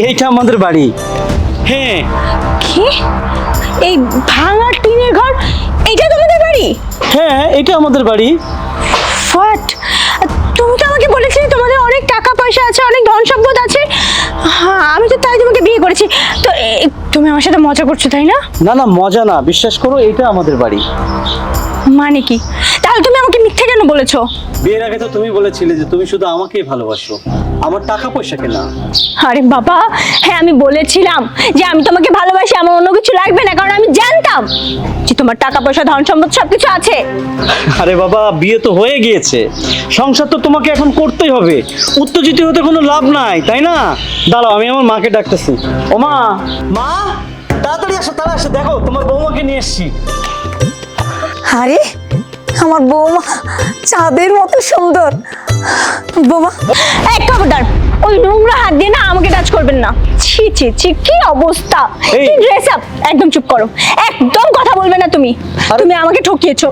এইটা আমাদের বাড়ি। হ্যাঁ। কি? এই ভাঙা টিনের ঘর এটা তোমাদের বাড়ি? হ্যাঁ, এটা আমাদের বাড়ি। হোয়াট? তুমি তো আমাকে বলেছিলে তোমাদের অনেক টাকা পয়সা আছে, অনেক ধন সম্পদ আছে। হ্যাঁ, আমি তো তাই তোমাকে বিয়ে করেছি। তো তুমি আমার সাথে মজা করছো, তাই না? না না, মজা না, বিশ্বাস করো, এটা আমাদের বাড়ি। মানে কি? তাহলে তুমি আমাকে মিথ্যে কেন বলেছো? বিয়ের আগে তো তুমি বলেছিলে যে তুমি শুধু আমাকেই ভালোবাসো, আমার টাকা পয়সাকে না। আরে বাবা, হ্যাঁ আমি বলেছিলাম যে আমি তোমাকে ভালোবাসি, আমার অন্য কিছু লাগবে না, কারণ আমি জানতাম যে তোমার টাকা পয়সা ধন সম্পদ সবকিছু আছে। আরে বাবা, বিয়ে তো হয়ে গিয়েছে, সংসার তো তোমাকে এখন করতেই হবে, উত্তেজিত হতে কোনো লাভ নাই, তাই না? দাঁড়াও, আমি আমার মাকে ডাকতেছি। ও মা, মা তাড়াতাড়ি আসো, তাড়াতাড়ি আসো, দেখো তোমার বৌমাকে নিয়ে এসেছি। আরে আমার বৌমা চাঁদের মতো সুন্দর। বৌমা, এক খবরদার, ওই নোংরা হাত দিয়ে না আমাকে টাচ করবেন না। ছি ছি ছি, কি অবস্থা! এই। কি ড্রেস আপ! একদম চুপ করো, একদম কথা বলবে না তুমি। তুমি আমাকে ঠকিয়েছো।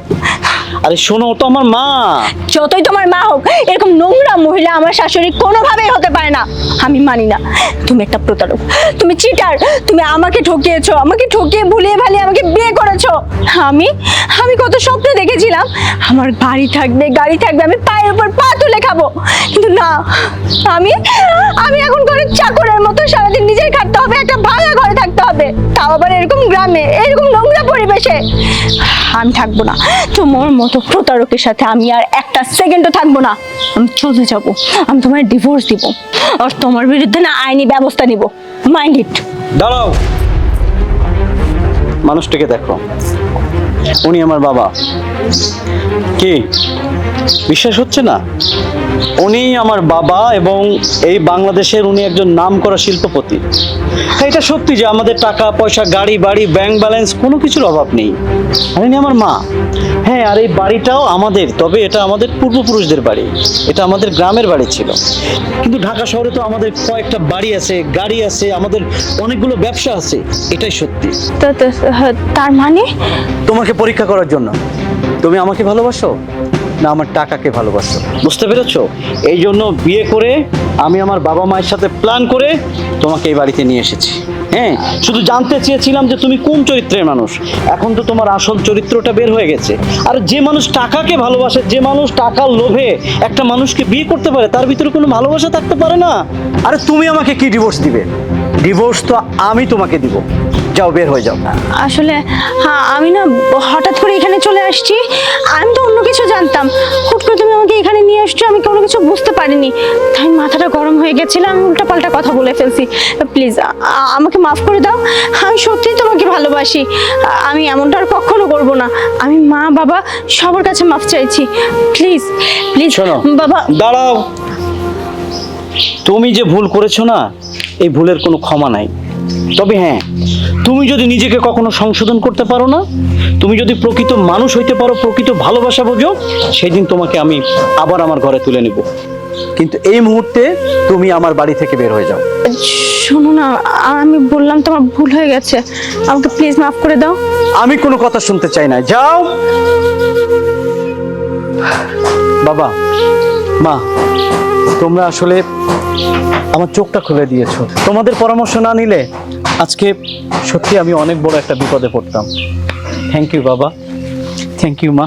আরে শোনো, ও তো আমার মা। যতই তোমার মা হোক, এরকম নোংরা মহিলা আমার শাশুড়ি কোনোভাবেই হতে পারে না। আমি মানি না, তুমি একটা প্রতারক, তুমি চিটার, তুমি আমাকে ঠকিয়েছো, আমাকে ঠকিয়ে ভুলিয়ে ভালিয়ে আমাকে বিয়ে করেছো। আমি আমি কত স্বপ্ন দেখেছিলাম আমার বাড়ি থাকবে, গাড়ি থাকবে, আমি পায়ের উপর পা তুলে খাবো, কিন্তু না, আমি আমি এখন ঘরের চাকরের মতো সারাদিন নিজেই খাটতে হবে, একটা ভাঙা ঘরে থাকতে হবে, তাও আবার এরকম গ্রামে, এরকম নোংরা পরিবেশে। আমি থাকবো না তোমার মতো প্রতারকের সাথে, আমি আর একটা সেকেন্ডও থাকবো না। আমি চলে যাব, আমি তোমার ডিভোর্স দিব, আর তোমার বিরুদ্ধে না আইনি ব্যবস্থা নিব। Mind it. দাঁড়াও, মানুষটাকে দেখো, উনি আমার বাবা। কি বিশ্বাস হচ্ছে না? উনি আমার বাবা, এবং এই বাংলাদেশের উনি একজন নামকরা শিল্পপতি। হ্যাঁ, এটা সত্যি যে আমাদের টাকা পয়সা, গাড়ি বাড়ি, ব্যাংক ব্যালেন্স কোনো কিছুর অভাব নেই, আর ইনি আমার মা। হ্যাঁ, আর এই বাড়িটাও আমাদের, তবে এটা আমাদের পূর্বপুরুষদের বাড়ি, এটা আমাদের গ্রামের বাড়ি ছিল। কিন্তু ঢাকা শহরে তো আমাদের কয়েকটা বাড়ি আছে, গাড়ি আছে, আমাদের অনেকগুলো ব্যবসা আছে, এটাই সত্যি। তার মানে? তোমাকে পরীক্ষা করার জন্য, তুমি আমাকে ভালোবাসো না আমার টাকাকে ভালোবাসো, বুঝতে পেরেছো? এই জন্য বিয়ে করে আমি আমার বাবা মায়ের সাথে প্ল্যান করে তোমাকে এই বাড়িতে নিয়ে এসেছি। হ্যাঁ, শুধু জানতে চেয়েছিলাম যে তুমি কোন চরিত্রের মানুষ। এখন তো তোমার আসল চরিত্রটা বের হয়ে গেছে। আর যে মানুষ টাকাকে ভালোবাসে, যে মানুষ টাকার লোভে একটা মানুষকে বিয়ে করতে পারে, তার ভিতরে কোনো ভালোবাসা থাকতে পারে না। আরে তুমি আমাকে কি ডিভোর্স দিবে? ডিভোর্স তো আমি তোমাকে দিব। যাও, বের হয়ে যাও। আসলে হ্যাঁ, আমি না হঠাৎ করে এখানে চলে আসছি, আমি তো অন্য কিছু জানতাম। হুট করে তুমি আমাকে এখানে নিয়ে আসছো, আমি কোনো কিছু বুঝতে পারিনি, তাই মাথাটা গরম হয়ে গেছিল, আমি উল্টাপাল্টা কথা বলে ফেলছি। প্লিজ আমাকে মাফ করে দাও, আমি সত্যিই তোমাকে ভালোবাসি, আমি এমনটা আর কখনো করবো না। আমি মা বাবা সবার কাছে মাফ চাইছি, প্লিজ প্লিজ। শোনো বাবা, দাঁড়াও, তুমি যে ভুল করেছো না, এই ভুলের কোনো ক্ষমা নাই। তবে হ্যাঁ, তুমি যদি নিজেকে কখনো সংশোধন করতে পারো না, তুমি যদি প্রকৃত মানুষ হইতে পারো, প্রকৃত ভালোবাসা বোঝো, সেই দিন তোমাকে আমি আবার আমার ঘরে তুলে নেব। কিন্তু এই মুহূর্তে তুমি আমার বাড়ি থেকে বের হয়ে যাও। শোনো না, আমি বললাম তোমার ভুল হয়ে গেছে, আমাকে প্লিজ মাফ করে দাও। আমি কোনো কথা শুনতে চাই না, যাও। বাবা মা, তোমরা আসলে আমার চোখটা খুলে দিয়েছো। তোমাদের পরামর্শ না নিলে আজকে সত্যি আমি অনেক বড় একটা বিপদে পড়তাম। থ্যাংক ইউ বাবা, থ্যাংক ইউ মা।